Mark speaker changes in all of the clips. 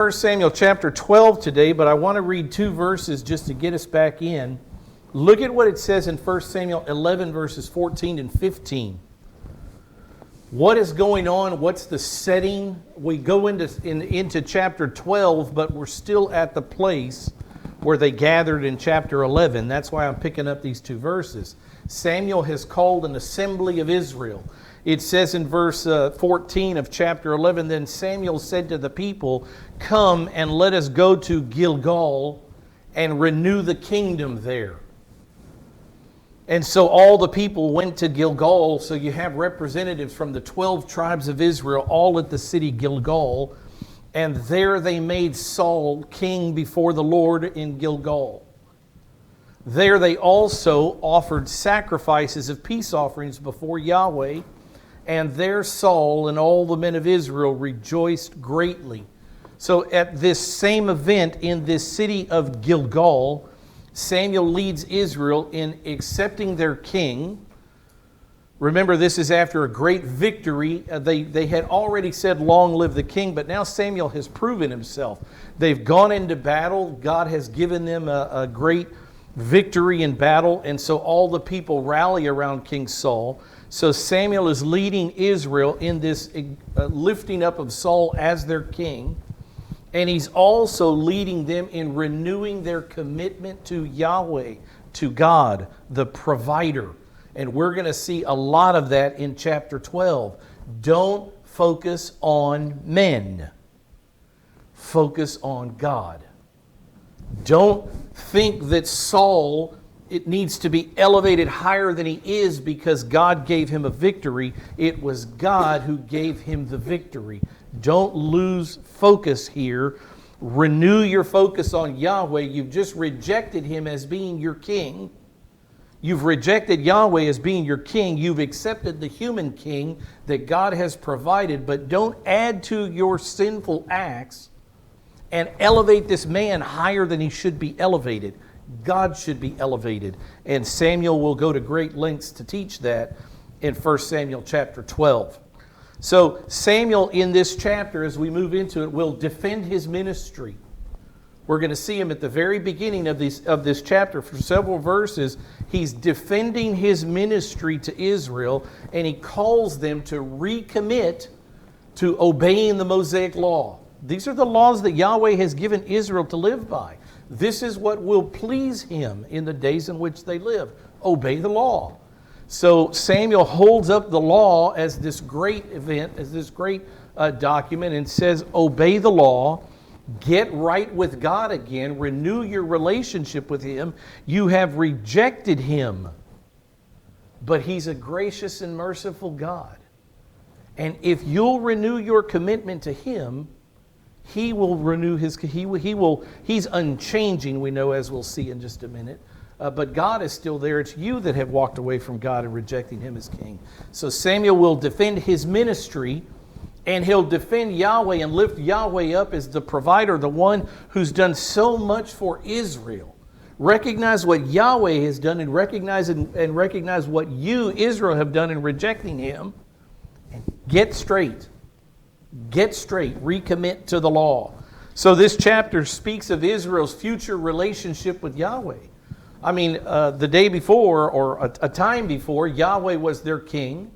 Speaker 1: 1 Samuel chapter 12 today, but I want to read two verses just to get us back in. Look at what it says in 1 Samuel 11 verses 14 and 15. What is going on? What's the setting? We go into chapter 12, but we're still at the place where they gathered in chapter 11. That's why I'm picking up these two verses. Samuel has called an assembly of Israel. It says in verse 14 of chapter 11, Then Samuel said to the people, Come and let us go to Gilgal and renew the kingdom there. And so all the people went to Gilgal. So you have representatives from the 12 tribes of Israel all at the city Gilgal. And there they made Saul king before the Lord in Gilgal. There they also offered sacrifices of peace offerings before Yahweh. And there Saul and all the men of Israel rejoiced greatly. So at this same event in this city of Gilgal, Samuel leads Israel in accepting their king. Remember, this is after a great victory. They had already said, Long live the king, but now Samuel has proven himself. They've gone into battle. God has given them a great victory in battle, and so all the people rally around King Saul. So Samuel is leading Israel in this lifting up of Saul as their king. And he's also leading them in renewing their commitment to Yahweh, to God, the provider. And we're going to see a lot of that in chapter 12. Don't focus on men. Focus on God. Don't think that Saul, it needs to be elevated higher than he is because God gave him a victory. It was God who gave him the victory. Don't lose focus here. Renew your focus on Yahweh. You've just rejected him as being your king. You've rejected Yahweh as being your king. You've accepted the human king that God has provided, but don't add to your sinful acts and elevate this man higher than he should be elevated. God should be elevated. And Samuel will go to great lengths to teach that in 1 Samuel chapter 12. So Samuel in this chapter, as we move into it, will defend his ministry. We're going to see him at the very beginning of this chapter for several verses. He's defending his ministry to Israel, and he calls them to recommit to obeying the Mosaic law. These are the laws that Yahweh has given Israel to live by. This is what will please him in the days in which they live. Obey the law. So Samuel holds up the law as this great event, as this great document, and says, obey the law, get right with God again, renew your relationship with him. You have rejected him, but he's a gracious and merciful God. And if you'll renew your commitment to him, he will renew he's unchanging, we know, as we'll see in just a minute. But God is still there. It's you that have walked away from God and rejecting him as king. So Samuel will defend his ministry, and he'll defend Yahweh and lift Yahweh up as the provider, the one who's done so much for Israel. Recognize what Yahweh has done and recognize what you, Israel, have done in rejecting him. And get straight. Get straight. Recommit to the law. So this chapter speaks of Israel's future relationship with Yahweh. I mean, the day before, or a time before, Yahweh was their king.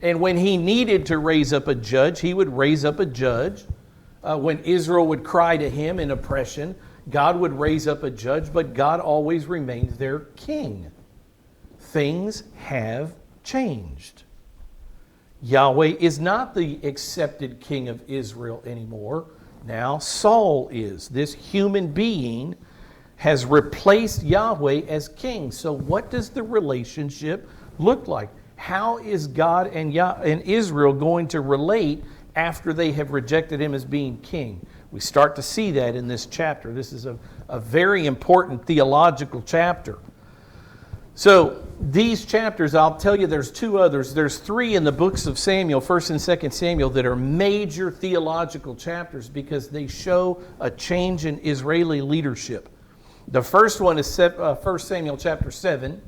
Speaker 1: And when he needed to raise up a judge, he would raise up a judge. When Israel would cry to him in oppression, God would raise up a judge, but God always remained their king. Things have changed. Yahweh is not the accepted king of Israel anymore. Now Saul is. This human being has replaced Yahweh as king. So what does the relationship look like? How is God and Israel going to relate after they have rejected him as being king? We start to see that in this chapter. This is a very important theological chapter. So these chapters, I'll tell you, there's two others. There's three in the books of Samuel, 1st and 2nd Samuel, that are major theological chapters because they show a change in Israeli leadership. The first one is 1 Samuel chapter 7.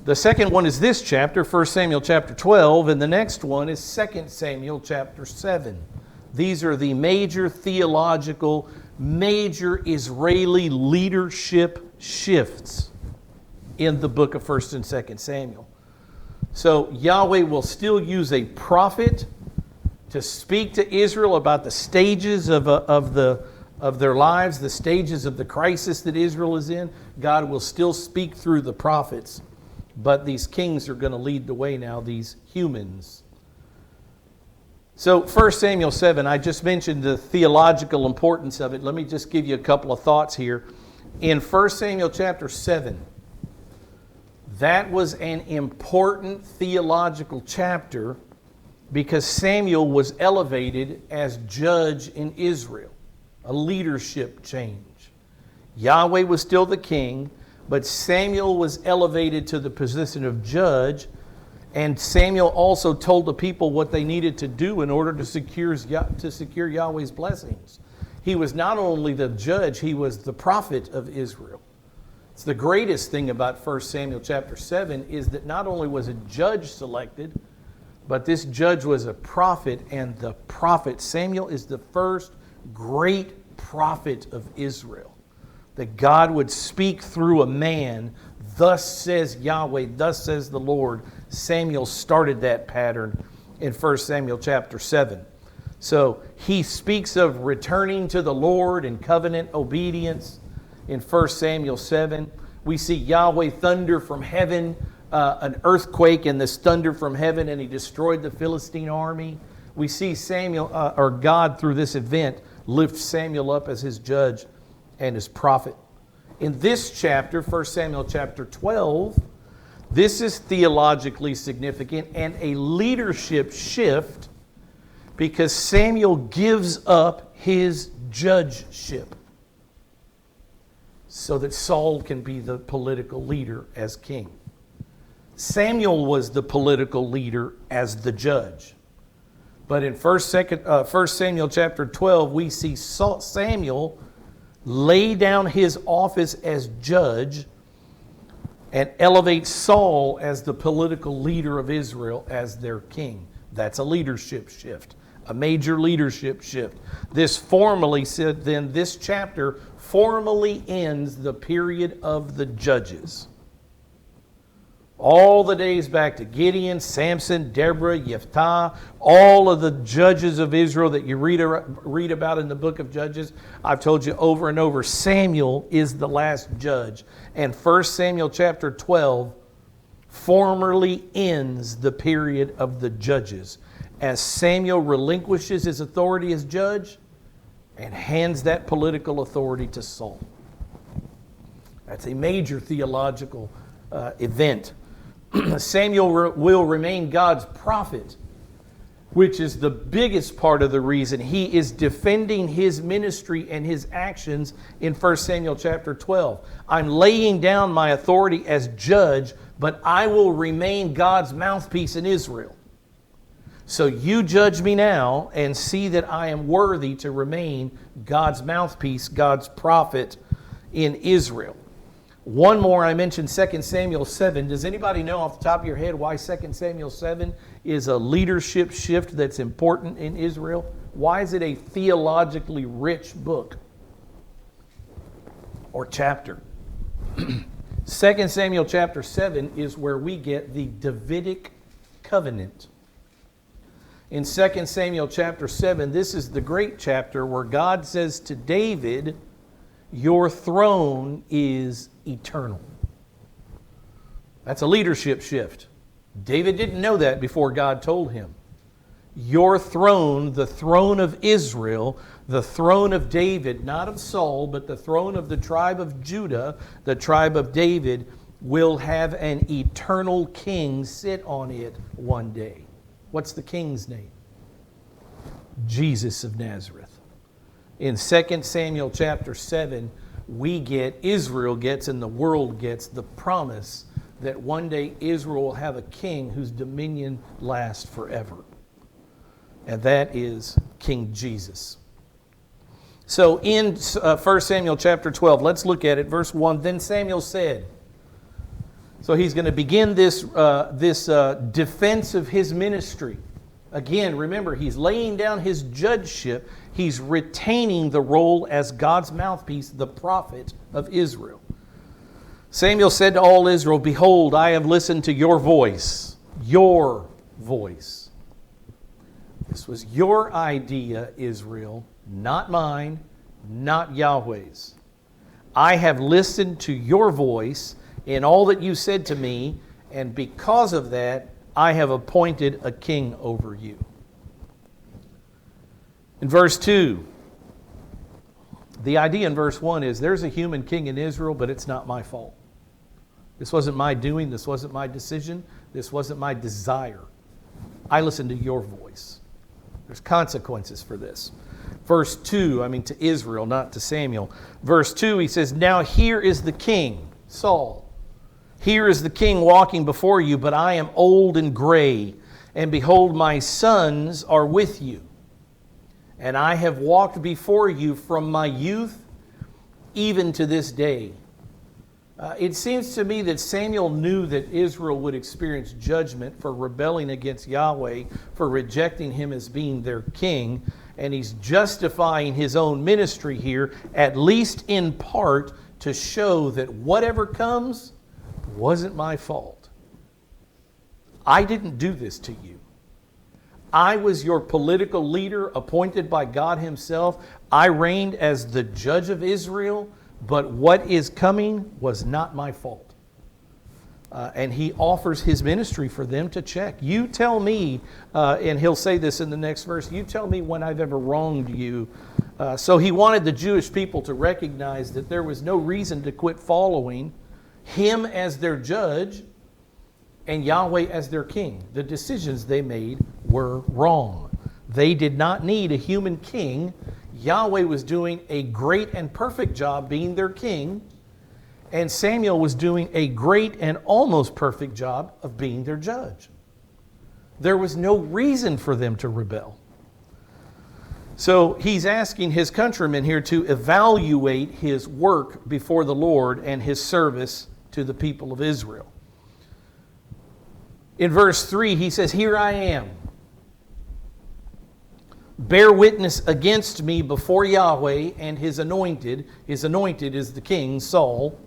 Speaker 1: The second one is this chapter, 1 Samuel chapter 12, and the next one is 2 Samuel chapter 7. These are the major theological, major Israeli leadership shifts in the book of 1st and 2nd Samuel. So Yahweh will still use a prophet to speak to Israel about the stages of their lives, the stages of the crisis that Israel is in. God will still speak through the prophets, but these kings are going to lead the way now, these humans. So 1 Samuel 7, I just mentioned the theological importance of it. Let me just give you a couple of thoughts here. In 1 Samuel chapter 7, that was an important theological chapter because Samuel was elevated as judge in Israel, a leadership change. Yahweh was still the king, but Samuel was elevated to the position of judge, and Samuel also told the people what they needed to do in order to secure Yahweh's blessings. He was not only the judge, he was the prophet of Israel. It's the greatest thing about 1 Samuel chapter 7 is that not only was a judge selected, but this judge was a prophet, and the prophet Samuel is the first great prophet of Israel. That God would speak through a man, thus says Yahweh, thus says the Lord. Samuel started that pattern in 1 Samuel chapter 7. So he speaks of returning to the Lord in covenant obedience. In 1 Samuel 7, we see Yahweh thunder from heaven, an earthquake and this thunder from heaven, and he destroyed the Philistine army. We see Samuel, or God through this event, lift Samuel up as his judge and his prophet. In this chapter, 1 Samuel chapter 12, this is theologically significant and a leadership shift because Samuel gives up his judgeship so that Saul can be the political leader as king. Samuel was the political leader as the judge. But in 1 Samuel chapter 12, we see Samuel lay down his office as judge and elevate Saul as the political leader of Israel as their king. That's a leadership shift, a major leadership shift. This chapter formally ends the period of the judges. All the days back to Gideon, Samson, Deborah, Jephthah, all of the judges of Israel that you read about in the book of Judges, I've told you over and over, Samuel is the last judge. And 1 Samuel chapter 12 formally ends the period of the judges as Samuel relinquishes his authority as judge and hands that political authority to Saul. That's a major theological event. Samuel will remain God's prophet, which is the biggest part of the reason he is defending his ministry and his actions in 1 Samuel chapter 12. I'm laying down my authority as judge, but I will remain God's mouthpiece in Israel. So you judge me now and see that I am worthy to remain God's mouthpiece, God's prophet in Israel. One more, I mentioned 2 Samuel 7. Does anybody know off the top of your head why 2 Samuel 7 is a leadership shift that's important in Israel? Why is it a theologically rich book or chapter? 2 Samuel chapter 7 is where we get the Davidic covenant. In 2 Samuel chapter 7, this is the great chapter where God says to David, your throne is eternal. That's a leadership shift. David didn't know that before God told him. Your throne, the throne of Israel, the throne of David, not of Saul, but the throne of the tribe of Judah, the tribe of David, will have an eternal king sit on it one day. What's the king's name? Jesus of Nazareth. In 2 Samuel chapter 7, Israel gets and the world gets the promise that one day Israel will have a king whose dominion lasts forever. And that is King Jesus. So in 1 Samuel chapter 12, let's look at it. Verse 1, then Samuel said. So he's going to begin this defense of his ministry Again, remember, he's laying down his judgeship. He's retaining the role as God's mouthpiece, the prophet of Israel. Samuel said to all Israel, "Behold, I have listened to your voice." Your voice. This was your idea, Israel, not mine, not Yahweh's. I have listened to your voice in all that you said to me, and because of that, I have appointed a king over you. In verse 2, the idea in verse 1 is there's a human king in Israel, but it's not my fault. This wasn't my doing. This wasn't my decision. This wasn't my desire. I listened to your voice. There's consequences for this. Verse 2, to Israel, not to Samuel. Verse 2, he says, "Now here is the king, Saul. Here is the king walking before you, but I am old and gray, and behold, my sons are with you. And I have walked before you from my youth even to this day." It seems to me that Samuel knew that Israel would experience judgment for rebelling against Yahweh, for rejecting him as being their king, and he's justifying his own ministry here, at least in part, to show that whatever comes wasn't my fault. I didn't do this to you. I was your political leader appointed by God himself. I reigned as the judge of Israel, but what is coming was not my fault. And he offers his ministry for them to check. You tell me, and he'll say this in the next verse, you tell me when I've ever wronged you. So he wanted the Jewish people to recognize that there was no reason to quit following him as their judge and Yahweh as their king. The decisions they made were wrong. They did not need a human king. Yahweh was doing a great and perfect job being their king, and Samuel was doing a great and almost perfect job of being their judge. There was no reason for them to rebel. So he's asking his countrymen here to evaluate his work before the Lord and his service to the people of Israel. In verse 3, he says, "Here I am. Bear witness against me before Yahweh and his anointed." His anointed is the king, Saul.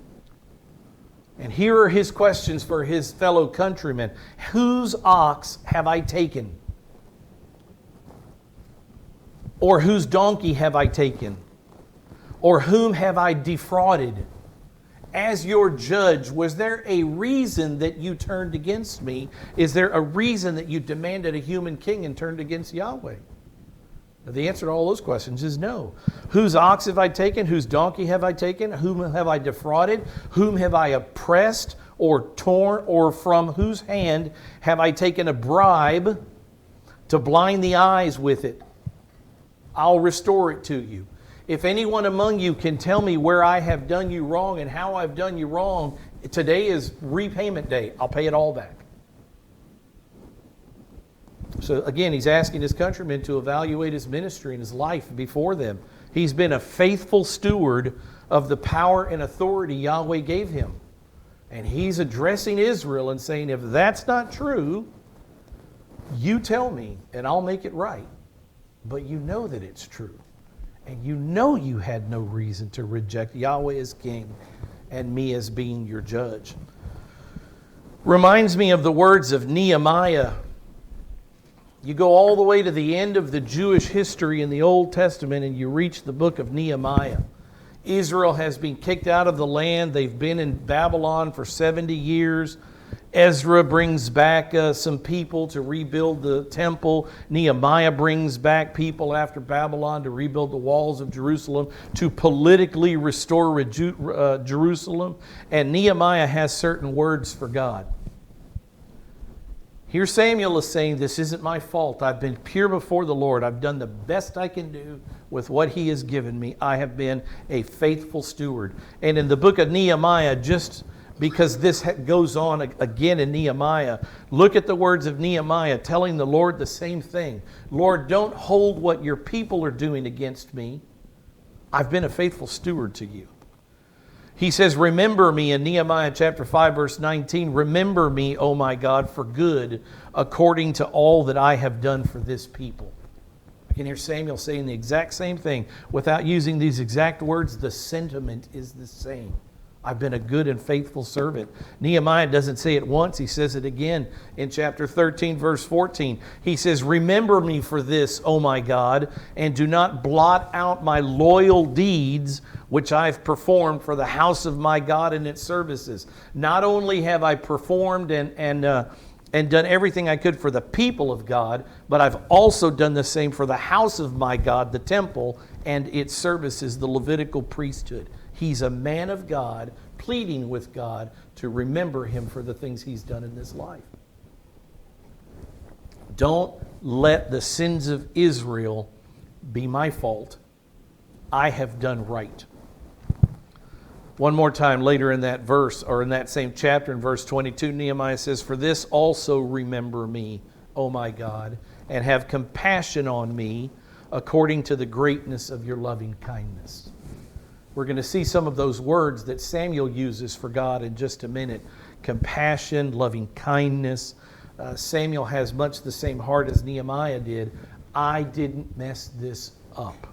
Speaker 1: And here are his questions for his fellow countrymen. "Whose ox have I taken? Or whose donkey have I taken? Or whom have I defrauded? As your judge, was there a reason that you turned against me? Is there a reason that you demanded a human king and turned against Yahweh?" The answer to all those questions is no. Whose ox have I taken? Whose donkey have I taken? Whom have I defrauded? Whom have I oppressed or torn? Or from whose hand have I taken a bribe to blind the eyes with it? I'll restore it to you. If anyone among you can tell me where I have done you wrong and how I've done you wrong, today is repayment day. I'll pay it all back. So again, he's asking his countrymen to evaluate his ministry and his life before them. He's been a faithful steward of the power and authority Yahweh gave him. And he's addressing Israel and saying, if that's not true, you tell me and I'll make it right. But you know that it's true. And you know you had no reason to reject Yahweh as king and me as being your judge. Reminds me of the words of Nehemiah. You go all the way to the end of the Jewish history in the Old Testament and you reach the book of Nehemiah. Israel has been kicked out of the land. They've been in Babylon for 70 years. Ezra brings back some people to rebuild the temple. Nehemiah brings back people after Babylon to rebuild the walls of Jerusalem, to politically restore Jerusalem. And Nehemiah has certain words for God. Here Samuel is saying, this isn't my fault. I've been pure before the Lord. I've done the best I can do with what He has given me. I have been a faithful steward. And in the book of Nehemiah, just because this goes on again in Nehemiah, look at the words of Nehemiah telling the Lord the same thing. Lord, don't hold what your people are doing against me. I've been a faithful steward to you. He says, remember me in Nehemiah chapter 5, verse 19. Remember me, O my God, for good, according to all that I have done for this people. You can hear Samuel saying the exact same thing. Without using these exact words, the sentiment is the same. I've been a good and faithful servant. Nehemiah doesn't say it once. He says it again in chapter 13, verse 14. He says, remember me for this, O my God, and do not blot out my loyal deeds, which I've performed for the house of my God and its services. Not only have I performed and done everything I could for the people of God, but I've also done the same for the house of my God, the temple, and its services, the Levitical priesthood. He's a man of God, pleading with God to remember him for the things he's done in this life. Don't let the sins of Israel be my fault. I have done right. One more time later in that verse, or in that same chapter, in verse 22, Nehemiah says, for this also remember me, O my God, and have compassion on me according to the greatness of your loving kindness. We're going to see some of those words that Samuel uses for God in just a minute. Compassion, loving kindness. Samuel has much the same heart as Nehemiah did. I didn't mess this up.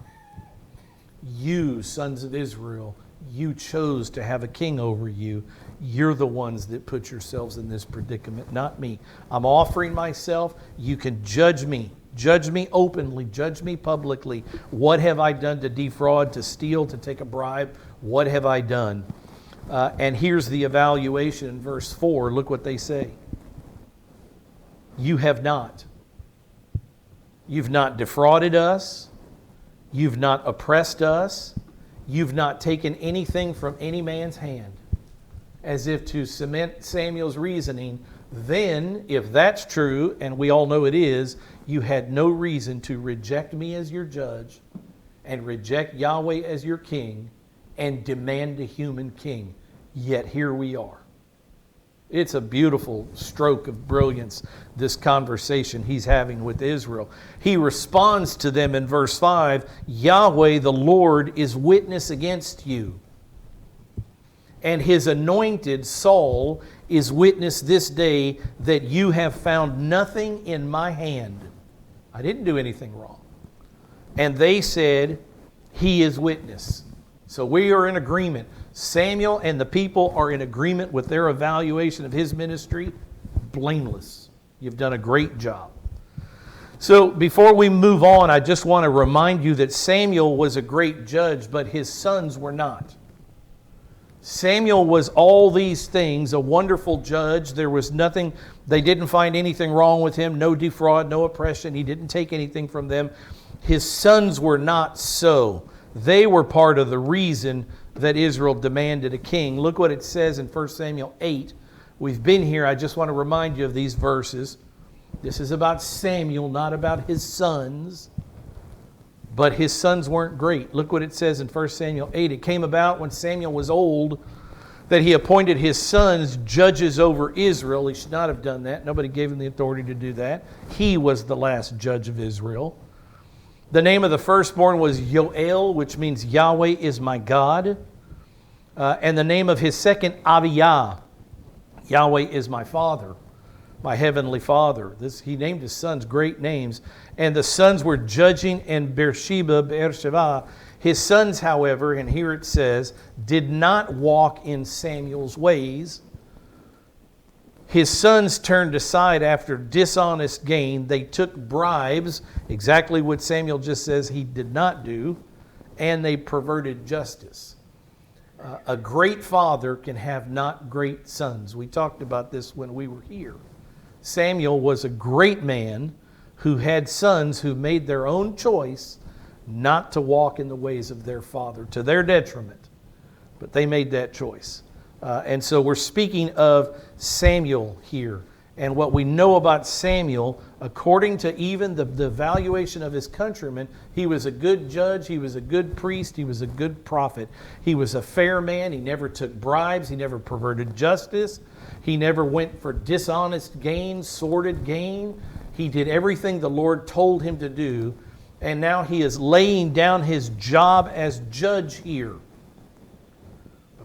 Speaker 1: You, sons of Israel, you chose to have a king over you. You're the ones that put yourselves in this predicament, not me. I'm offering myself. You can judge me. Judge me openly. Judge me publicly. What have I done to defraud, to steal, to take a bribe? What have I done? And here's the evaluation in verse 4. Look what they say. You have not. You've not defrauded us. You've not oppressed us. You've not taken anything from any man's hand. As if to cement Samuel's reasoning, then, if that's true, and we all know it is, you had no reason to reject me as your judge and reject Yahweh as your king and demand a human king. Yet here we are. It's a beautiful stroke of brilliance, this conversation he's having with Israel. He responds to them in verse 5, Yahweh the Lord is witness against you, and his anointed Saul is witness this day that you have found nothing in my hand. I didn't do anything wrong. And they said, he is witness. So we are in agreement. Samuel and the people are in agreement with their evaluation of his ministry. Blameless. You've done a great job. So before we move on, I just want to remind you that Samuel was a great judge, but his sons were not. Samuel was all these things, a wonderful judge. There was nothing, they didn't find anything wrong with him, no defraud, no oppression. He didn't take anything from them. His sons were not so. They were part of the reason that Israel demanded a king. Look what it says in 1 Samuel 8. We've been here. I just want to remind you of these verses. This is about Samuel, not about his sons. But his sons weren't great. Look what it says in 1 Samuel 8. It came about when Samuel was old that he appointed his sons judges over Israel. He should not have done that. Nobody gave him the authority to do that. He was the last judge of Israel. The name of the firstborn was Yoel, which means Yahweh is my God. And the name of his second, Abiyah. Yahweh is my Father, my heavenly Father. He named his sons great names. And the sons were judging in Beersheba. His sons, however, and here it says, did not walk in Samuel's ways. His sons turned aside after dishonest gain. They took bribes, exactly what Samuel just says he did not do, and they perverted justice. A great father can have not great sons. We talked about this when we were here. Samuel was a great man who had sons who made their own choice not to walk in the ways of their father, to their detriment. But they made that choice. And so we're speaking of Samuel here. And what we know about Samuel, according to even the evaluation of his countrymen, he was a good judge, he was a good priest, he was a good prophet. He was a fair man, he never took bribes, he never perverted justice, he never went for dishonest gain, sordid gain. He did everything the Lord told him to do, and now he is laying down his job as judge here.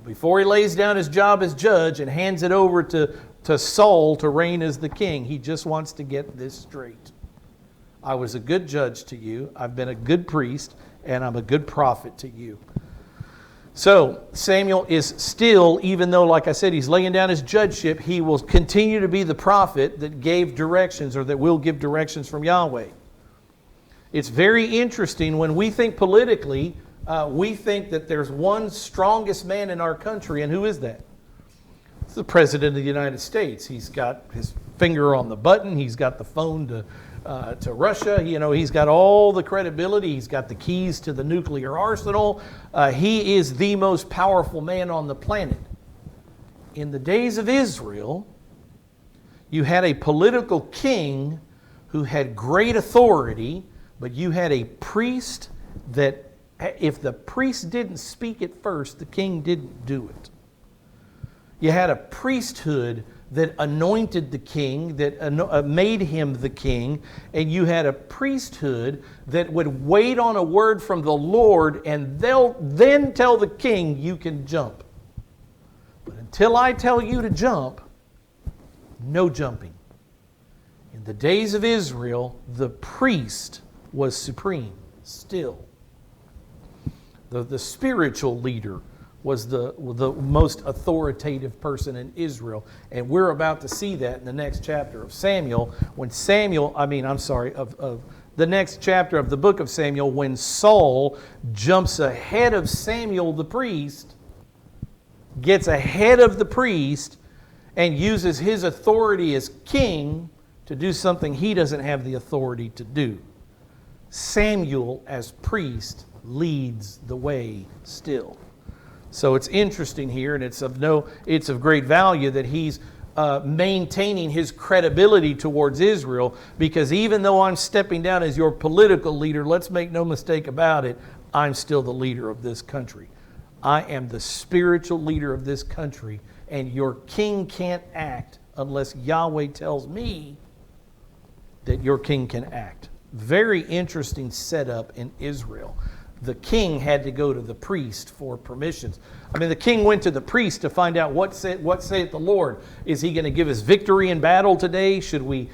Speaker 1: Before he lays down his job as judge and hands it over to Saul to reign as the king, he just wants to get this straight. I was a good judge to you, I've been a good priest, and I'm a good prophet to you. So Samuel is still, even though, like I said, he's laying down his judgeship, he will continue to be the prophet that gave directions, or that will give directions from Yahweh. It's very interesting when we think politically, we think that there's one strongest man in our country, and who is that? It's the President of the United States. He's got his finger on the button. He's got the phone to Russia. You know, he's got all the credibility. He's got the keys to the nuclear arsenal. He is the most powerful man on the planet. In the days of Israel, you had a political king who had great authority, but you had a priest that if the priest didn't speak it first, the king didn't do it. You had a priesthood that anointed the king, that made him the king, and you had a priesthood that would wait on a word from the Lord, and they'll then tell the king, you can jump. But until I tell you to jump, no jumping. In the days of Israel, the priest was supreme still. The spiritual leader was the most authoritative person in Israel. And we're about to see that in the next chapter of Samuel, when of the next chapter of the book of Samuel, when Saul jumps ahead of Samuel the priest, gets ahead of the priest, and uses his authority as king to do something he doesn't have the authority to do. Samuel, as priest, leads the way still. So it's interesting here, and it's of great value that he's maintaining his credibility towards Israel, because even though I'm stepping down as your political leader, let's make no mistake about it, I'm still the leader of this country. I am the spiritual leader of this country, and your king can't act unless Yahweh tells me that your king can act. Very interesting setup in Israel. The king had to go to the priest for permissions. I mean, the king went to the priest to find out what saith the Lord. Is he going to give us victory in battle today? Should we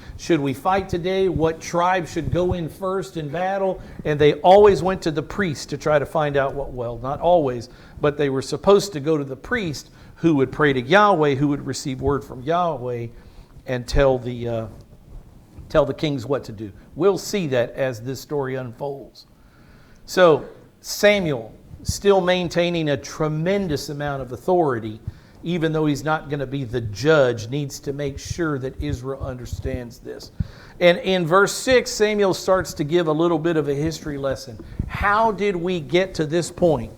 Speaker 1: fight today? What tribe should go in first in battle? And they always went to the priest to try to find out not always, but they were supposed to go to the priest, who would pray to Yahweh, who would receive word from Yahweh and tell the kings what to do. We'll see that as this story unfolds. So Samuel, still maintaining a tremendous amount of authority, even though he's not going to be the judge, needs to make sure that Israel understands this. And in verse 6, Samuel starts to give a little bit of a history lesson. How did we get to this point?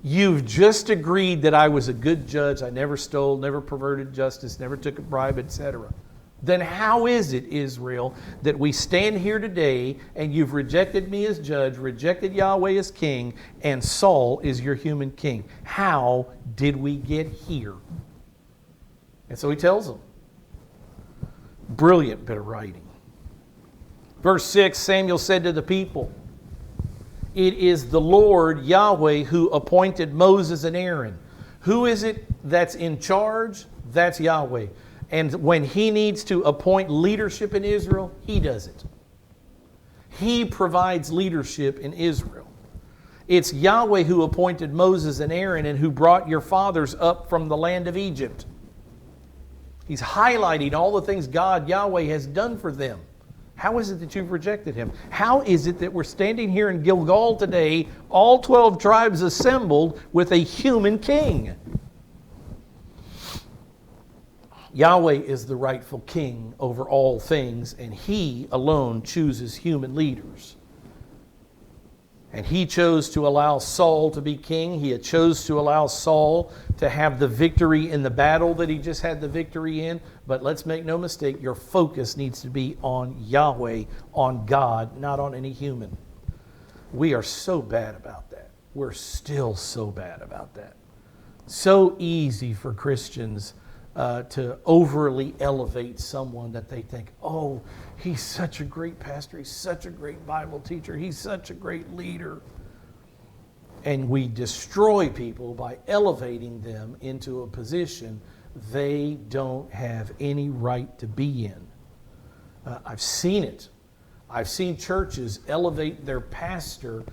Speaker 1: You've just agreed that I was a good judge. I never stole, never perverted justice, never took a bribe, etc. Then how is it, Israel, that we stand here today and you've rejected me as judge, rejected Yahweh as king, and Saul is your human king? How did we get here? And so he tells them. Brilliant bit of writing. Verse 6, Samuel said to the people, it is the Lord Yahweh who appointed Moses and Aaron. Who is it that's in charge? That's Yahweh. And when he needs to appoint leadership in Israel, he does it. He provides leadership in Israel. It's Yahweh who appointed Moses and Aaron and who brought your fathers up from the land of Egypt. He's highlighting all the things God, Yahweh, has done for them. How is it that you've rejected him? How is it that we're standing here in Gilgal today, all 12 tribes assembled with a human king? Yahweh is the rightful king over all things, and he alone chooses human leaders. And he chose to allow Saul to be king. He had chose to allow Saul to have the victory in the battle that he just had the victory in. But let's make no mistake, your focus needs to be on Yahweh, on God, not on any human. We are so bad about that. We're still so bad about that. So easy for Christians to overly elevate someone that they think, oh, he's such a great pastor, he's such a great Bible teacher, he's such a great leader. And we destroy people by elevating them into a position they don't have any right to be in. I've seen it. I've seen churches elevate their pastor,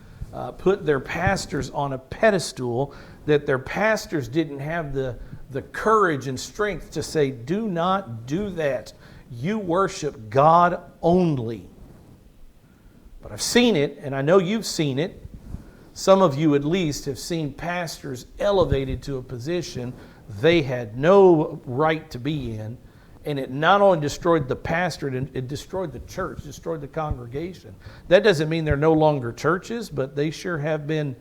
Speaker 1: put their pastors on a pedestal that their pastors didn't have the courage and strength to say, do not do that. You worship God only. But I've seen it, and I know you've seen it. Some of you at least have seen pastors elevated to a position they had no right to be in, and it not only destroyed the pastor, it destroyed the church, destroyed the congregation. That doesn't mean they're no longer churches, but they sure have been,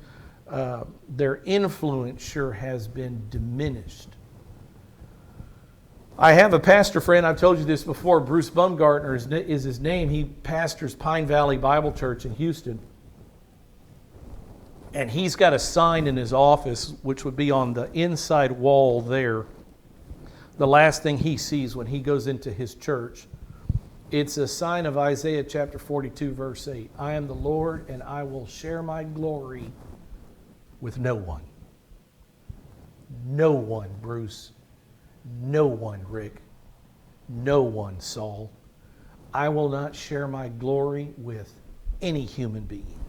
Speaker 1: their influence sure has been diminished. I have a pastor friend, I've told you this before, Bruce Bumgartner is his name. He pastors Pine Valley Bible Church in Houston. And he's got a sign in his office, which would be on the inside wall there. The last thing he sees when he goes into his church, it's a sign of Isaiah chapter 42, verse 8. I am the Lord, and I will share my glory with no one. No one, Bruce. No one, Rick. No one, Saul. I will not share my glory with any human being.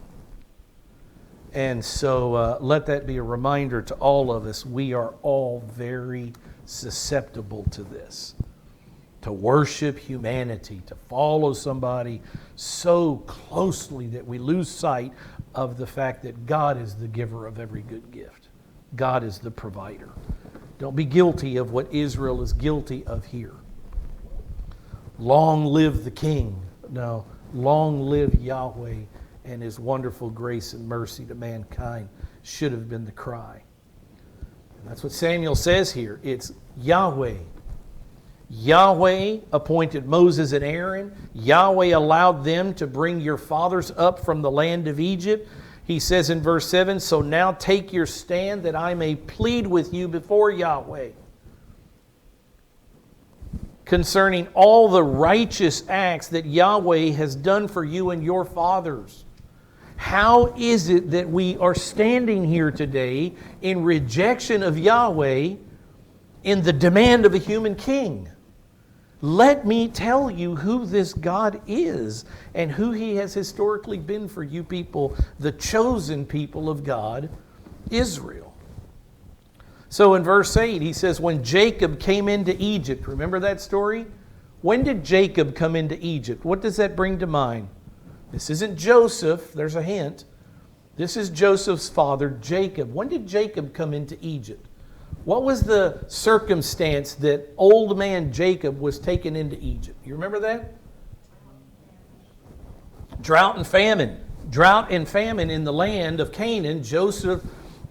Speaker 1: And so let that be a reminder to all of us. We are all very susceptible to this. To worship humanity, to follow somebody so closely that we lose sight of the fact that God is the giver of every good gift. God is the provider. Don't be guilty of what Israel is guilty of here. Long live the King. No, long live Yahweh and His wonderful grace and mercy to mankind should have been the cry. And that's what Samuel says here. It's Yahweh. Yahweh appointed Moses and Aaron. Yahweh allowed them to bring your fathers up from the land of Egypt. He says in verse 7, so now take your stand that I may plead with you before Yahweh concerning all the righteous acts that Yahweh has done for you and your fathers. How is it that we are standing here today in rejection of Yahweh in the demand of a human king? Let me tell you who this God is and who He has historically been for you people, the chosen people of God, Israel. So in verse 8, he says, when Jacob came into Egypt, remember that story? When did Jacob come into Egypt? What does that bring to mind? This isn't Joseph, there's a hint. This is Joseph's father, Jacob. When did Jacob come into Egypt? What was the circumstance that old man Jacob was taken into Egypt? You remember that? Drought and famine. Drought and famine in the land of Canaan. Joseph,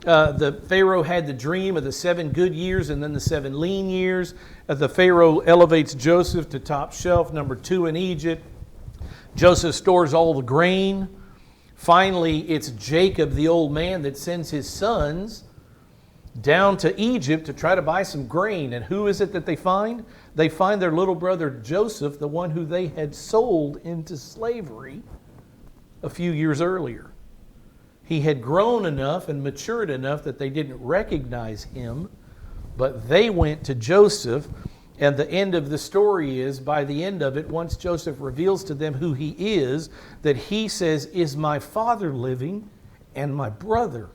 Speaker 1: the Pharaoh had the dream of the 7 good years and then the 7 lean years. The Pharaoh elevates Joseph to top shelf, number 2 in Egypt. Joseph stores all the grain. Finally, it's Jacob, the old man, that sends his sons down to Egypt to try to buy some grain. And who is it that they find? They find their little brother Joseph, the one who they had sold into slavery a few years earlier. He had grown enough and matured enough that they didn't recognize him, but they went to Joseph. And the end of the story is, by the end of it, once Joseph reveals to them who he is, that he says, is my father living and my brother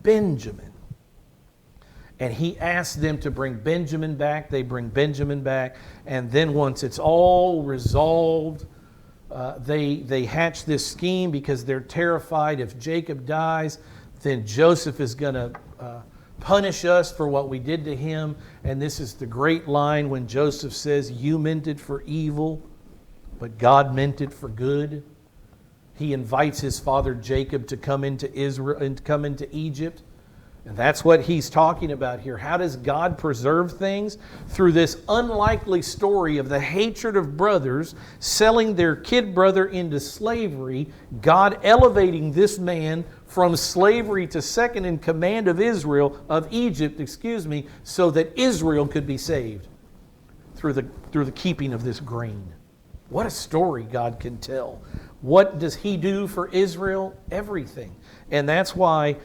Speaker 1: Benjamin? And he asks them to bring Benjamin back. They bring Benjamin back. And then once it's all resolved, they hatch this scheme because they're terrified if Jacob dies, then Joseph is going to punish us for what we did to him. And this is the great line when Joseph says, you meant it for evil, but God meant it for good. He invites his father Jacob to come into Israel and come into Egypt. And that's what he's talking about here. How does God preserve things? Through this unlikely story of the hatred of brothers selling their kid brother into slavery, God elevating this man from slavery to second in command of Egypt, so that Israel could be saved through the keeping of this grain. What a story God can tell. What does He do for Israel? Everything. And that's why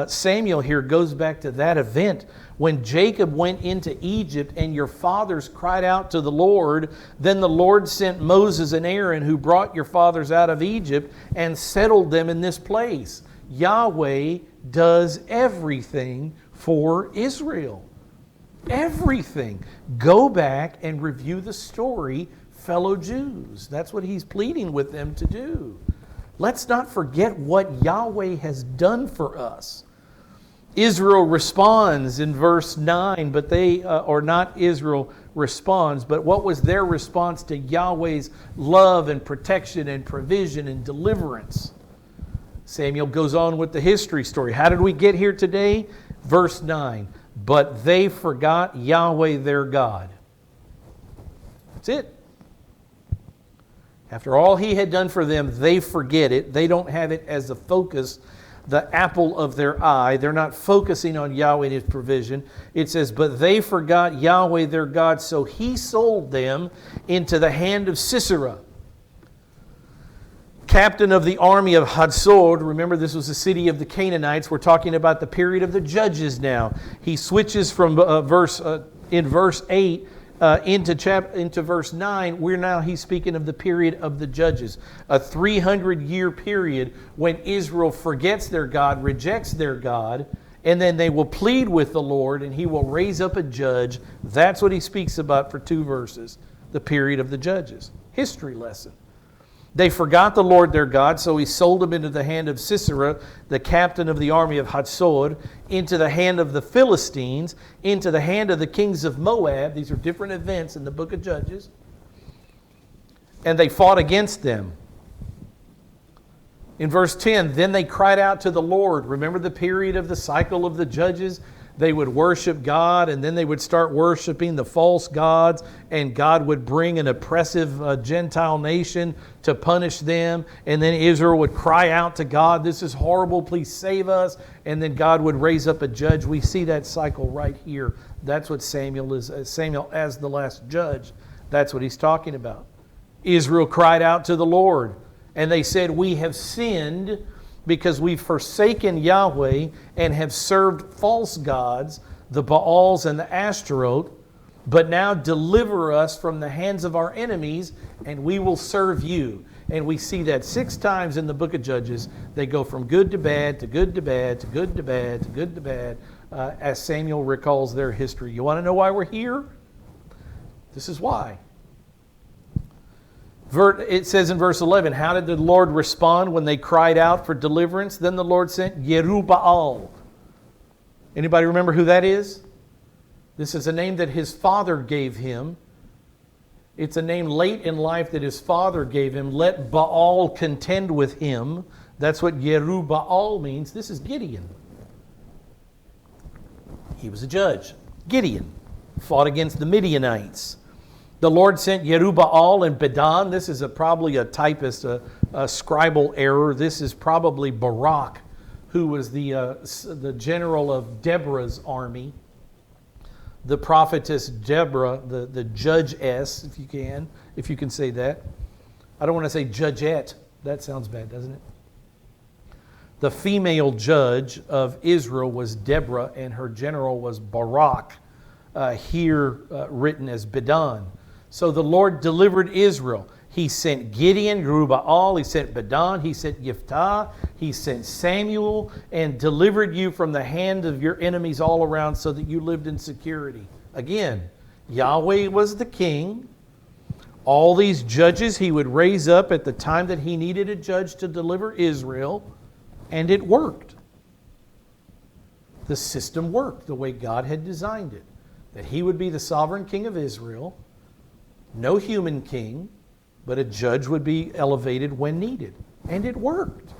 Speaker 1: Samuel here goes back to that event when Jacob went into Egypt and your fathers cried out to the Lord. Then the Lord sent Moses and Aaron, who brought your fathers out of Egypt and settled them in this place. Yahweh does everything for Israel. Everything. Go back and review the story, fellow Jews. That's what he's pleading with them to do. Let's not forget what Yahweh has done for us. Israel responds in verse 9, but or not Israel responds, but what was their response to Yahweh's love and protection and provision and deliverance? Samuel goes on with the history story. How did we get here today? Verse 9, but they forgot Yahweh their God. That's it. After all he had done for them, they forget it. They don't have it as the focus, the apple of their eye. They're not focusing on Yahweh and His provision. It says, but they forgot Yahweh their God, so He sold them into the hand of Sisera, captain of the army of Hadad. Remember, this was the city of the Canaanites. We're talking about the period of the Judges now. He switches from in verse 8 into verse 9. He's speaking of the period of the Judges, a 300-year period when Israel forgets their God, rejects their God, and then they will plead with the Lord and He will raise up a judge. That's what he speaks about for 2 verses, the period of the Judges. History lesson. They forgot the Lord their God, so He sold them into the hand of Sisera, the captain of the army of Hadad, into the hand of the Philistines, into the hand of the kings of Moab. These are different events in the book of Judges. And they fought against them. In verse 10, then they cried out to the Lord. Remember the period of the cycle of the Judges? They would worship God, and then they would start worshiping the false gods, and God would bring an oppressive Gentile nation to punish them, and then Israel would cry out to God, this is horrible, please save us, and then God would raise up a judge. We see that cycle right here. That's what Samuel is. Samuel as the last judge, that's what he's talking about. Israel cried out to the Lord, and they said, we have sinned because we've forsaken Yahweh and have served false gods, the Baals and the Ashtaroth. But now deliver us from the hands of our enemies, and we will serve you. And we see that 6 times in the book of Judges. They go from good to bad, to good to bad, to good to bad, to good to bad, as Samuel recalls their history. You want to know why we're here? This is why. It says in verse 11, how did the Lord respond when they cried out for deliverance? Then the Lord sent Yerubbaal. Anybody remember who that is? This is a name that his father gave him. It's a name late in life that his father gave him. Let Baal contend with him. That's what Yerubbaal means. This is Gideon. He was a judge. Gideon fought against the Midianites. The Lord sent Yerubbaal and Bedan. This is probably a typist, a scribal error. This is probably Barak, who was the general of Deborah's army. The prophetess Deborah, the judge-ess, if you can say that. I don't want to say judgette. That sounds bad, doesn't it? The female judge of Israel was Deborah, and her general was Barak, here written as Bedan. So the Lord delivered Israel. He sent Gideon, Yerubbaal, He sent Bedan, He sent Jephthah, He sent Samuel, and delivered you from the hand of your enemies all around so that you lived in security. Again, Yahweh was the king. All these judges He would raise up at the time that He needed a judge to deliver Israel, and it worked. The system worked the way God had designed it. That He would be the sovereign king of Israel, no human king, but a judge would be elevated when needed. And it worked.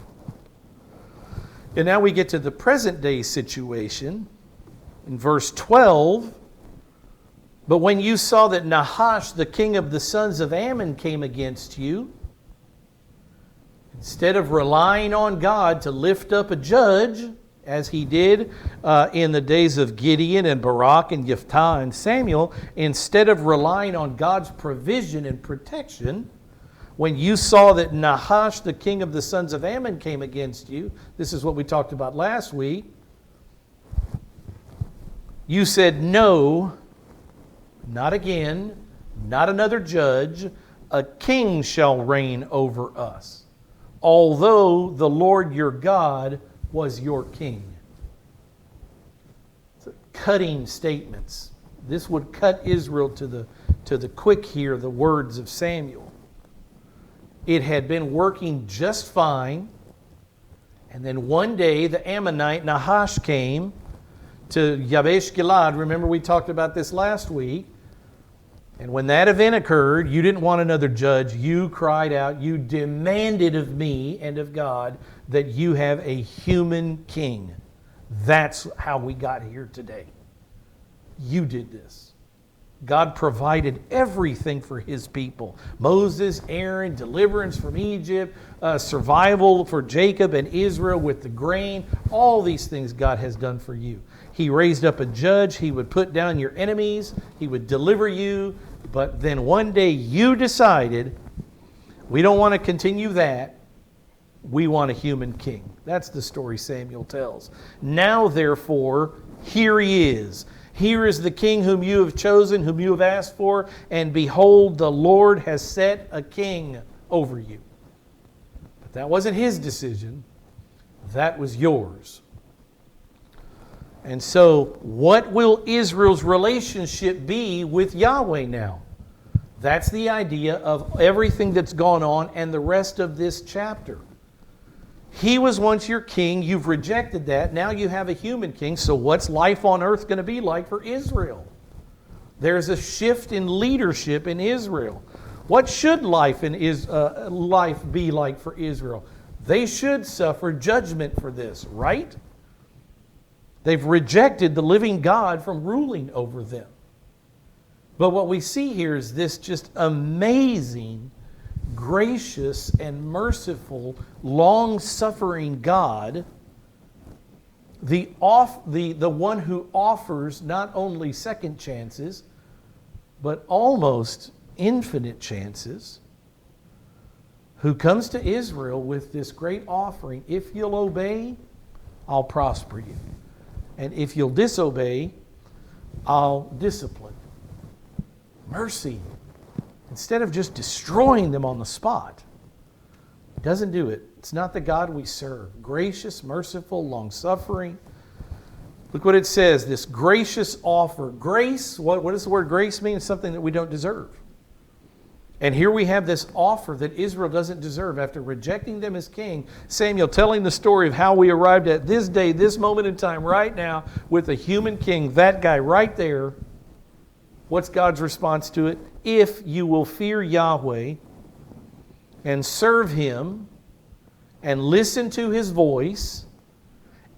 Speaker 1: And now we get to the present day situation. In verse 12, but when you saw that Nahash, the king of the sons of Ammon, came against you, instead of relying on God to lift up a judge, as He did in the days of Gideon and Barak and Jephthah and Samuel, instead of relying on God's provision and protection, when you saw that Nahash, the king of the sons of Ammon, came against you, this is what we talked about last week, You said, no, not again, not another judge. A king shall reign over us, although the Lord your God was your king. Cutting statements. This would cut Israel to the quick here, the words of Samuel. It had been working just fine. And then one day the Ammonite Nahash came to Yabesh Gilad. Remember we talked about this last week. And when that event occurred, you didn't want another judge. You cried out, you demanded of me and of God that you have a human king. That's how we got here today. You did this. God provided everything for His people. Moses, Aaron, deliverance from Egypt, survival for Jacob and Israel with the grain. All these things God has done for you. He raised up a judge. He would put down your enemies. He would deliver you. But then one day you decided, we don't want to continue that. We want a human king. That's the story Samuel tells. Now, therefore, here he is. Here is the king whom you have chosen, whom you have asked for, and behold, the Lord has set a king over you. But that wasn't his decision. That was yours. And so, what will Israel's relationship be with Yahweh now? That's the idea of everything that's gone on and the rest of this chapter. He was once your king. You've rejected that. Now you have a human king. So what's life on earth going to be like for Israel? There's a shift in leadership in Israel. What should life be like for Israel? They should suffer judgment for this, right? They've rejected the living God from ruling over them. But what we see here is this just amazing, gracious and merciful, long-suffering God, the one who offers not only second chances, but almost infinite chances, who comes to Israel with this great offering. If you'll obey, I'll prosper you. And if you'll disobey, I'll discipline. Mercy. Instead of just destroying them on the spot. He doesn't do it. It's not the God we serve. Gracious, merciful, long-suffering. Look what it says, this gracious offer. Grace, what does the word grace mean? It's something that we don't deserve. And here we have this offer that Israel doesn't deserve. After rejecting them as king, Samuel telling the story of how we arrived at this day, this moment in time, right now, with a human king, that guy right there. What's God's response to it? If you will fear Yahweh and serve Him and listen to His voice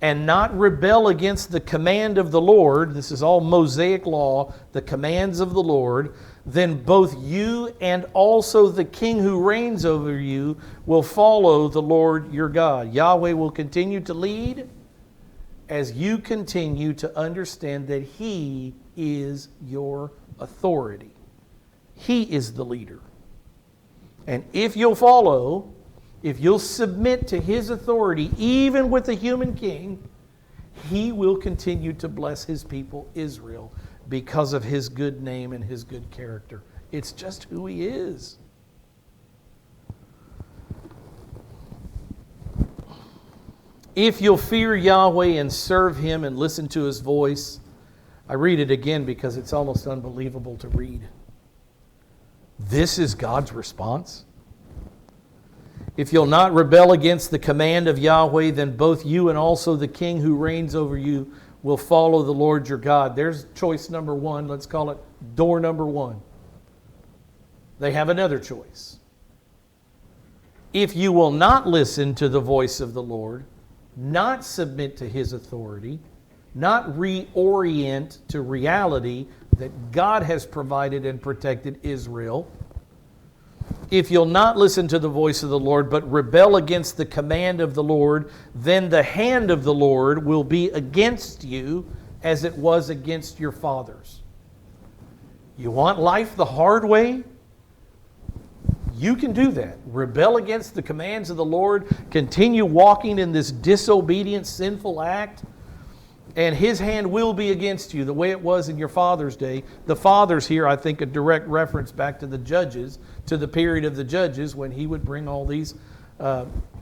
Speaker 1: and not rebel against the command of the Lord, this is all Mosaic law, the commands of the Lord, then both you and also the king who reigns over you will follow the Lord your God. Yahweh will continue to lead as you continue to understand that He is your authority. He is the leader. And if you'll follow, if you'll submit to His authority, even with the human king, He will continue to bless His people, Israel, because of His good name and His good character. It's just who He is. If you'll fear Yahweh and serve Him and listen to His voice. I read it again because it's almost unbelievable to read. This is God's response. If you'll not rebel against the command of Yahweh, then both you and also the king who reigns over you will follow the Lord your God. There's choice number one. Let's call it door number one. They have another choice. If you will not listen to the voice of the Lord, not submit to His authority, not reorient to reality that God has provided and protected Israel. If you'll not listen to the voice of the Lord, but rebel against the command of the Lord, then the hand of the Lord will be against you as it was against your fathers. You want life the hard way? You can do that. Rebel against the commands of the Lord, continue walking in this disobedient, sinful act, And his hand will be against you, the way it was in your father's day. The fathers here, I think, a direct reference back to the judges, to the period of the judges when he would bring all these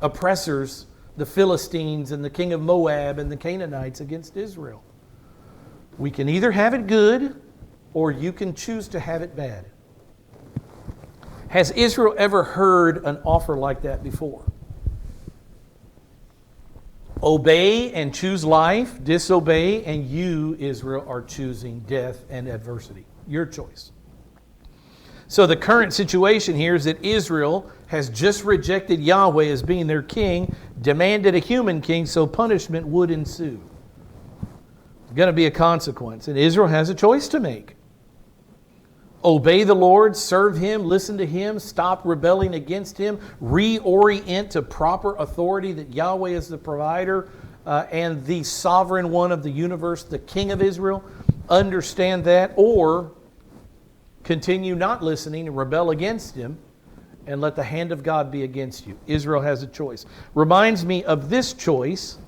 Speaker 1: oppressors, the Philistines and the king of Moab and the Canaanites against Israel. We can either have it good or you can choose to have it bad. Has Israel ever heard an offer like that before? Obey and choose life, disobey, and you, Israel, are choosing death and adversity. Your choice. So the current situation here is that Israel has just rejected Yahweh as being their king, demanded a human king, so punishment would ensue. There's going to be a consequence, and Israel has a choice to make. Obey the Lord, serve Him, listen to Him, stop rebelling against Him, reorient to proper authority that Yahweh is the provider and the sovereign one of the universe, the King of Israel. Understand that, or continue not listening and rebel against Him and let the hand of God be against you. Israel has a choice. Reminds me of this choice,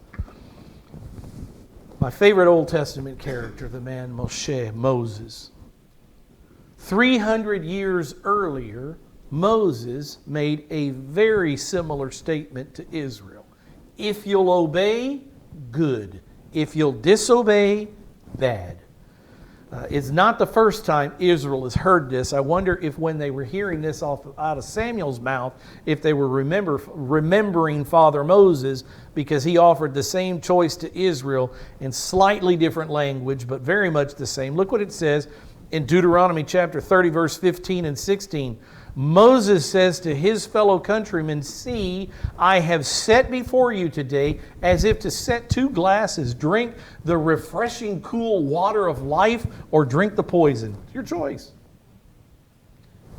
Speaker 1: my favorite Old Testament character, the man Moses. 300 years earlier, Moses made a very similar statement to Israel. If you'll obey, good. If you'll disobey, bad. It's not the first time Israel has heard this. I wonder if when they were hearing this out of Samuel's mouth, if they were remembering Father Moses, because he offered the same choice to Israel in slightly different language, but very much the same. Look what it says in Deuteronomy chapter 30, verse 15 and 16. Moses says to his fellow countrymen, "See, I have set before you today, as if to set two glasses. Drink the refreshing, cool water of life, or drink the poison." Your choice.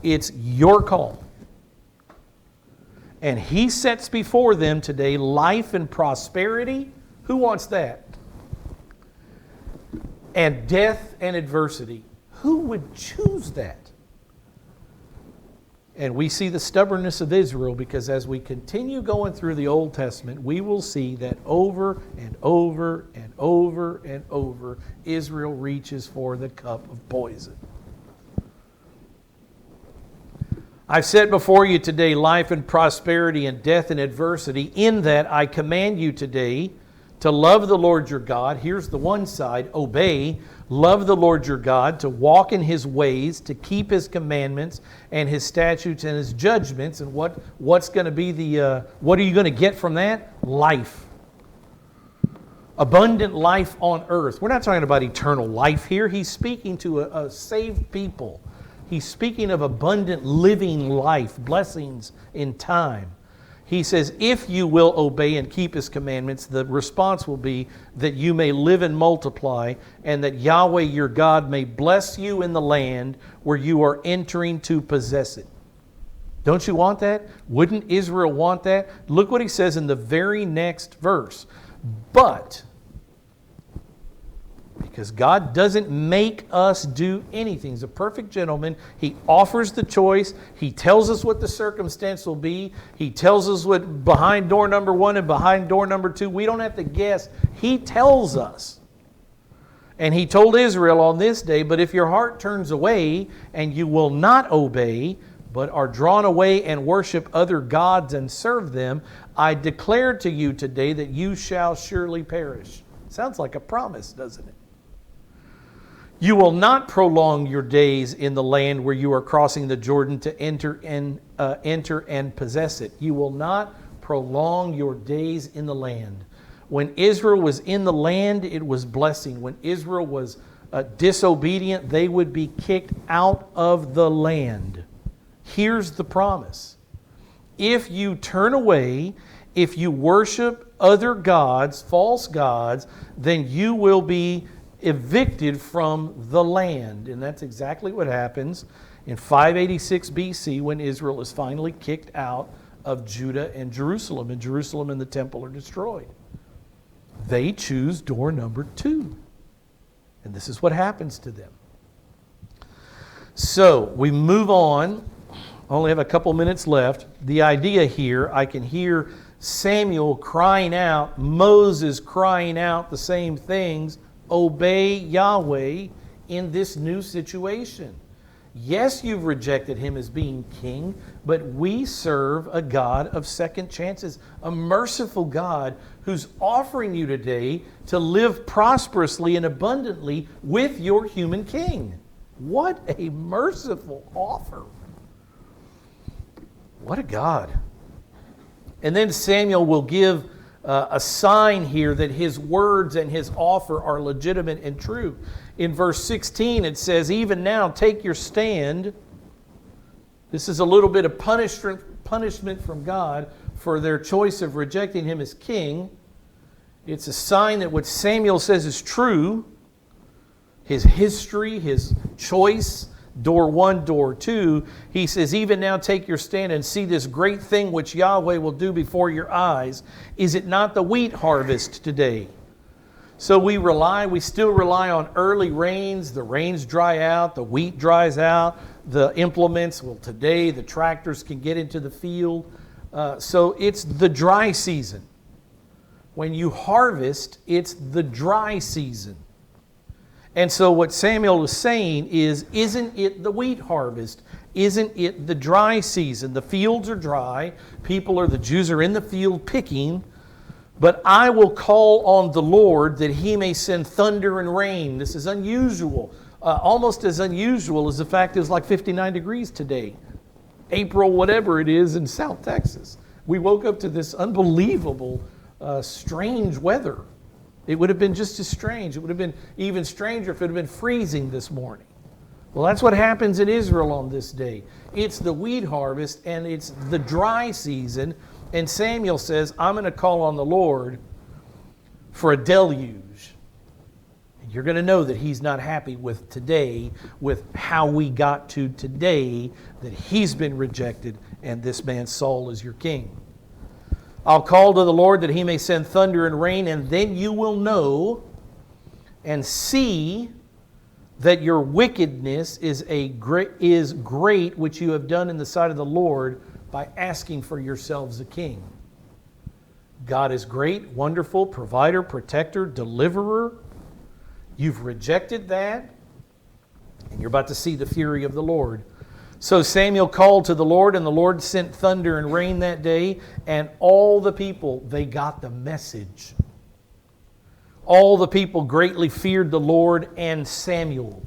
Speaker 1: It's your call. And he sets before them today life and prosperity. Who wants that? And death and adversity. Who would choose that? And we see the stubbornness of Israel, because as we continue going through the Old Testament, we will see that over and over and over and over, Israel reaches for the cup of poison. I've set before you today life and prosperity and death and adversity. In that I command you today to love the Lord your God. Here's the one side, obey. Love the Lord your God, to walk in His ways, to keep His commandments and His statutes and His judgments. And what's going to be what are you going to get from that? Life. Abundant life on earth. We're not talking about eternal life here. He's speaking to a saved people. He's speaking of abundant living life, blessings in time. He says, if you will obey and keep His commandments, the response will be that you may live and multiply, and that Yahweh your God may bless you in the land where you are entering to possess it. Don't you want that? Wouldn't Israel want that? Look what he says in the very next verse. But, because God doesn't make us do anything. He's a perfect gentleman. He offers the choice. He tells us what the circumstance will be. He tells us what behind door number 1 and behind door number 2. We don't have to guess. He tells us. And He told Israel on this day, but if your heart turns away and you will not obey, but are drawn away and worship other gods and serve them, I declare to you today that you shall surely perish. Sounds like a promise, doesn't it? You will not prolong your days in the land where you are crossing the Jordan to enter and possess it. You will not prolong your days in the land. When Israel was in the land, it was blessing. When Israel was disobedient, they would be kicked out of the land. Here's the promise. If you turn away, if you worship other gods, false gods, then you will be evicted from the land. And that's exactly what happens in 586 BC when Israel is finally kicked out of Judah and Jerusalem. And Jerusalem and the temple are destroyed. They choose door number 2. And this is what happens to them. So we move on. I only have a couple minutes left. The idea here, I can hear Samuel crying out, Moses crying out the same things, obey Yahweh in this new situation. Yes, you've rejected him as being king, but we serve a God of second chances, a merciful God who's offering you today to live prosperously and abundantly with your human king. What a merciful offer. What a God. And then Samuel will give a sign here that his words and his offer are legitimate and true. In verse 16 it says, even now take your stand. This is a little bit of punishment from God for their choice of rejecting him as king. It's a sign that what Samuel says is true. His history, his choice, door 1, door 2, he says, even now take your stand and see this great thing which Yahweh will do before your eyes. Is it not the wheat harvest today? So we still rely on early rains. The rains dry out, the wheat dries out, the implements, today the tractors can get into the field. So it's the dry season. When you harvest, it's the dry season. And so what Samuel is saying is, isn't it the wheat harvest? Isn't it the dry season? The fields are dry. The Jews are in the field picking. But I will call on the Lord that he may send thunder and rain. This is unusual. Almost as unusual as the fact it's like 59 degrees today. April, whatever it is in South Texas. We woke up to this unbelievable, strange weather. It would have been just as strange. It would have been even stranger if it had been freezing this morning. Well, that's what happens in Israel on this day. It's the wheat harvest and it's the dry season. And Samuel says, I'm going to call on the Lord for a deluge. And you're going to know that he's not happy with today, with how we got to today, that he's been rejected and this man Saul is your king. I'll call to the Lord that he may send thunder and rain, and then you will know and see that your wickedness is great, which you have done in the sight of the Lord by asking for yourselves a king. God is great, wonderful, provider, protector, deliverer. You've rejected that, and you're about to see the fury of the Lord. So Samuel called to the Lord, and the Lord sent thunder and rain that day, and all the people, they got the message. All the people greatly feared the Lord and Samuel.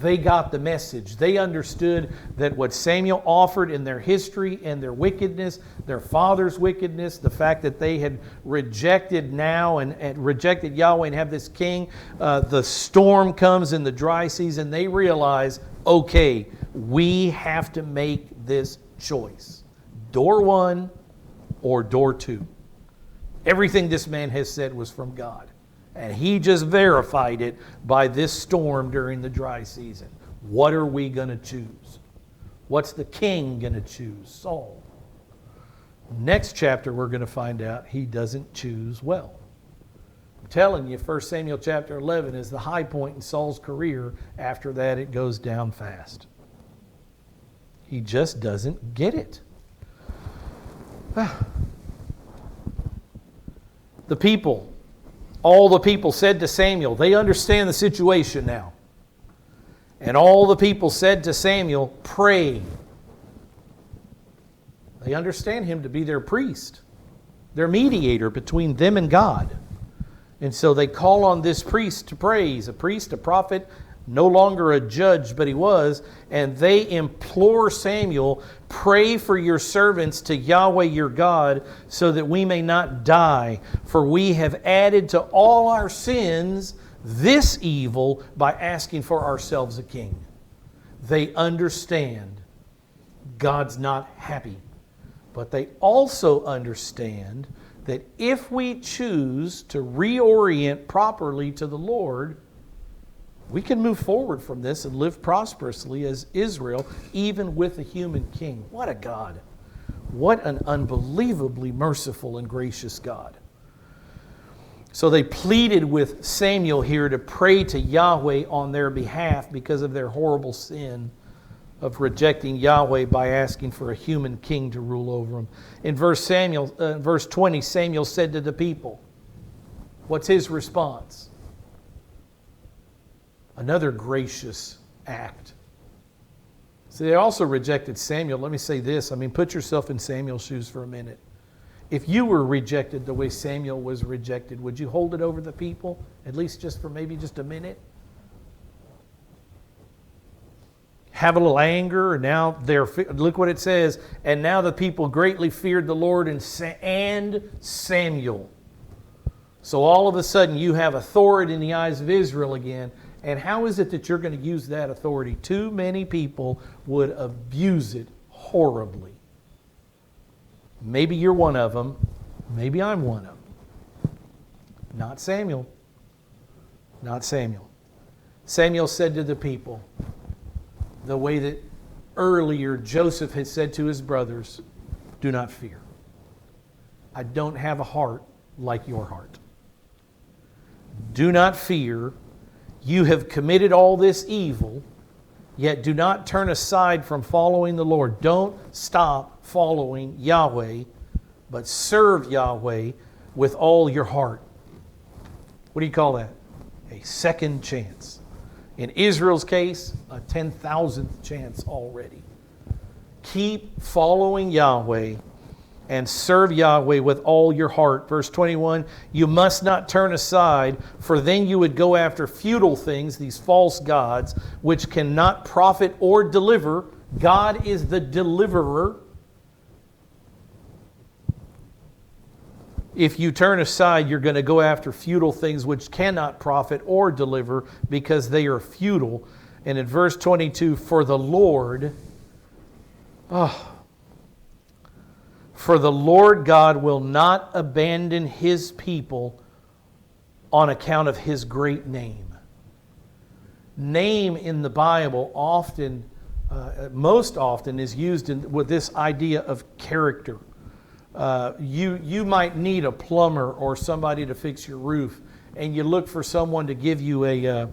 Speaker 1: They got the message. They understood that what Samuel offered in their history and their wickedness, their father's wickedness, the fact that they had rejected now and rejected Yahweh and have this king, the storm comes in the dry season. They realize, okay, we have to make this choice. Door 1 or door 2. Everything this man has said was from God. And he just verified it by this storm during the dry season. What are we going to choose? What's the king going to choose? Saul. Next chapter we're going to find out he doesn't choose well. I'm telling you, 1 Samuel chapter 11 is the high point in Saul's career. After that it goes down fast. He just doesn't get it. The people. All the people said to Samuel, they understand the situation now. And all the people said to Samuel, pray. They understand him to be their priest, their mediator between them and God. And so they call on this priest to pray. He's a priest, a prophet, no longer a judge, but he was. And they implore Samuel, pray for your servants to Yahweh your God, so that we may not die. For we have added to all our sins this evil by asking for ourselves a king. They understand God's not happy. But they also understand that if we choose to reorient properly to the Lord, we can move forward from this and live prosperously as Israel, even with a human king. What a God. What an unbelievably merciful and gracious God. So they pleaded with Samuel here to pray to Yahweh on their behalf because of their horrible sin. of rejecting Yahweh by asking for a human king to rule over them. In verse 20, Samuel said to the people, what's his response? Another gracious act. So they also rejected Samuel. Let me say this. Put yourself in Samuel's shoes for a minute. If you were rejected the way Samuel was rejected, would you hold it over the people? At least just for maybe just a minute? Have a little anger, and now look what it says, and now the people greatly feared the Lord and Samuel. So all of a sudden you have authority in the eyes of Israel again. And how is it that you're going to use that authority? Too many people would abuse it horribly. Maybe you're one of them. Maybe I'm one of them. Not Samuel. Not Samuel. Samuel said to the people, the way that earlier Joseph had said to his brothers, do not fear. I don't have a heart like your heart. Do not fear. You have committed all this evil, yet do not turn aside from following the Lord. Don't stop following Yahweh, but serve Yahweh with all your heart. What do you call that? A second chance. In Israel's case, a 10,000th chance already. Keep following Yahweh and serve Yahweh with all your heart. Verse 21, you must not turn aside, for then you would go after futile things, these false gods, which cannot profit or deliver. God is the deliverer. If you turn aside, you're going to go after futile things which cannot profit or deliver because they are futile. And in verse 22, for the Lord God will not abandon His people on account of His great name. Name in the Bible most often is used with this idea of character. You might need a plumber or somebody to fix your roof, and you look for someone to give you a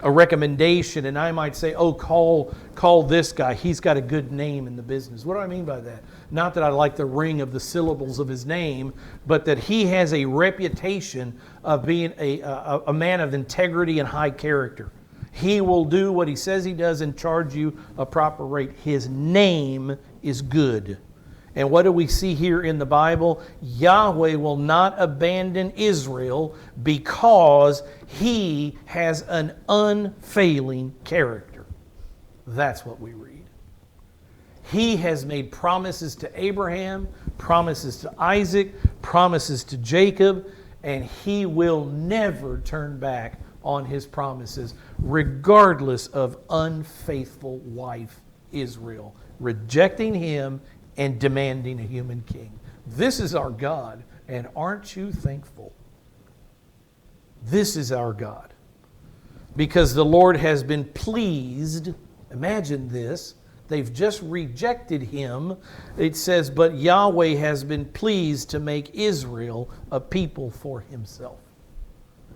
Speaker 1: recommendation, and I might say, oh, call this guy. He's got a good name in the business. What do I mean by that? Not that I like the ring of the syllables of his name, but that he has a reputation of being a man of integrity and high character. He will do what he says he does and charge you a proper rate. His name is good. And what do we see here in the Bible? Yahweh will not abandon Israel because He has an unfailing character. That's what we read. He has made promises to Abraham, promises to Isaac, promises to Jacob, and He will never turn back on His promises, regardless of unfaithful wife Israel, rejecting Him and demanding a human king. This is our God, and aren't you thankful? This is our God. Because the Lord has been pleased. Imagine this. They've just rejected Him. It says, but Yahweh has been pleased to make Israel a people for Himself.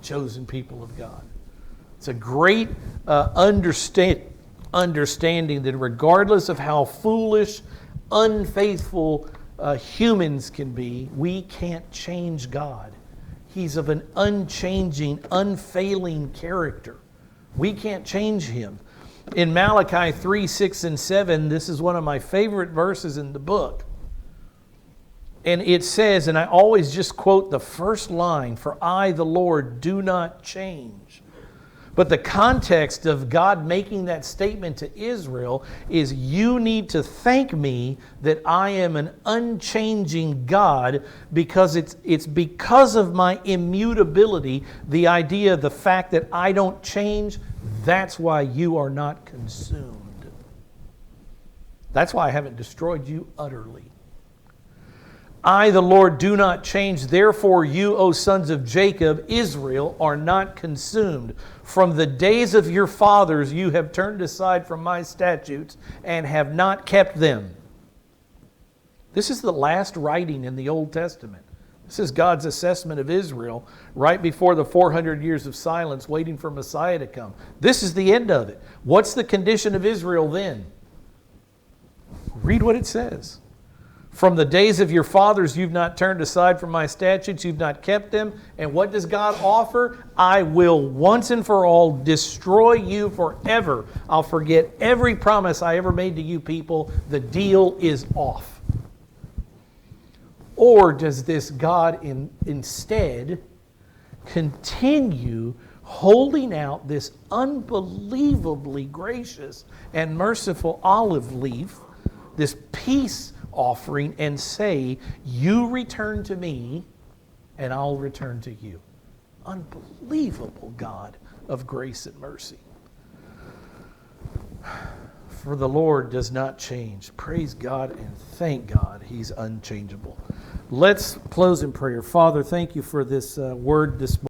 Speaker 1: Chosen people of God. It's a great understanding that regardless of how foolish, unfaithful humans can be, we can't change God. He's of an unchanging, unfailing character. We can't change Him. In Malachi 3, 6, and 7, this is one of my favorite verses in the book. And it says, and I always just quote the first line, for I, the Lord, do not change. But the context of God making that statement to Israel is, you need to thank me that I am an unchanging God, because it's because of my immutability, the idea, the fact that I don't change, that's why you are not consumed. That's why I haven't destroyed you utterly. I, the Lord, do not change. Therefore, you, O sons of Jacob, Israel, are not consumed. From the days of your fathers, you have turned aside from my statutes and have not kept them. This is the last writing in the Old Testament. This is God's assessment of Israel right before the 400 years of silence waiting for Messiah to come. This is the end of it. What's the condition of Israel then? Read what it says. From the days of your fathers, you've not turned aside from my statutes, you've not kept them. And what does God offer? I will once and for all destroy you forever. I'll forget every promise I ever made to you people. The deal is off. Or does this God instead continue holding out this unbelievably gracious and merciful olive leaf, this peace offering, and say, you return to me and I'll return to you? Unbelievable God of grace and mercy. For the Lord does not change. Praise God and thank God He's unchangeable. Let's close in prayer. Father, thank you for this word this morning.